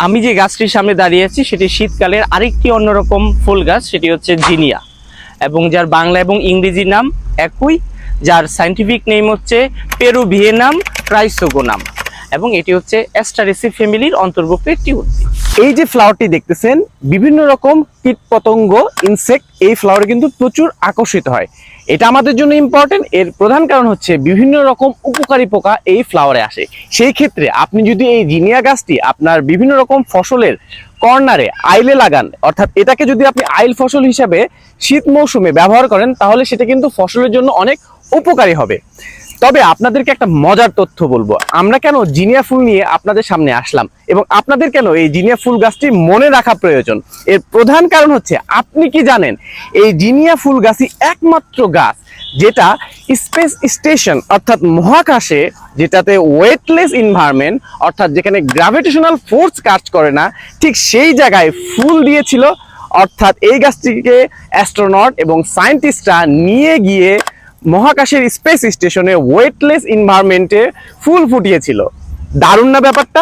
আমি যে গাছটির সামনে দাঁড়িয়ে আছি সেটি শীতকালের আরেকটি অন্যরকম ফুল গাছ, সেটি হচ্ছে জিনিয়া, এবং যার বাংলা এবং ইংরেজি নাম একই, যার সায়েন্টিফিক নেম হচ্ছে পেরুভিয়েনাম ক্রাইসোগোনাম, এবং এটি হচ্ছে অ্যাস্টারেসি ফ্যামিলির অন্তর্ভুক্ত একটি উদ্ভিদ। এই যে ফ্লাওয়ারটি দেখতেছেন, বিভিন্ন রকম কীট পতঙ্গ, ইনসেক্ট এই ফ্লাওয়ারে কিন্তু প্রচুর আকর্ষিত হয়। এটা আমাদের জন্য ইম্পর্টেন্ট। এর প্রধান কারণ হচ্ছে বিভিন্ন রকম উপকারী পোকা এই ফ্লাওয়ারে আসে। সেই ক্ষেত্রে আপনি যদি এই জিনিয়া গাছটি আপনার বিভিন্ন রকম ফসলের কর্নারে আইলে লাগান, অর্থাৎ এটাকে যদি আপনি আইল ফসল হিসাবে শীত মৌসুমে ব্যবহার করেন, তাহলে সেটা কিন্তু ফসলের জন্য অনেক উপকারী হবে। তবে আপনাদেরকে একটা মজার তথ্য বলবো, আমরা কেন জিনিয়া ফুল নিয়ে আপনাদের সামনে আসলাম এবং আপনাদের কেন এই জিনিয়া ফুল গাছটি মনে রাখা প্রয়োজন। এর প্রধান কারণ হচ্ছে, আপনি কি জানেন এই জিনিয়া ফুল গাছই একমাত্র গাছ যেটা স্পেস স্টেশন অর্থাৎ মহাকাশে, যেটাতে ওয়েটলেস এনভায়রনমেন্ট অর্থাৎ যেখানে গ্র্যাভিটেশনাল ফোর্স কাজ করে না, ঠিক সেই জায়গায় ফুল দিয়েছিল। অর্থাৎ এই গাছটিকে অ্যাস্ট্রোনট এবং সায়েন্টিস্টরা নিয়ে গিয়ে মহাকাশের স্পেস স্টেশনে ওয়েটলেস এনভায়রনমেন্টে ফুল ফুটিয়েছিল। দারুণ না ব্যাপারটা?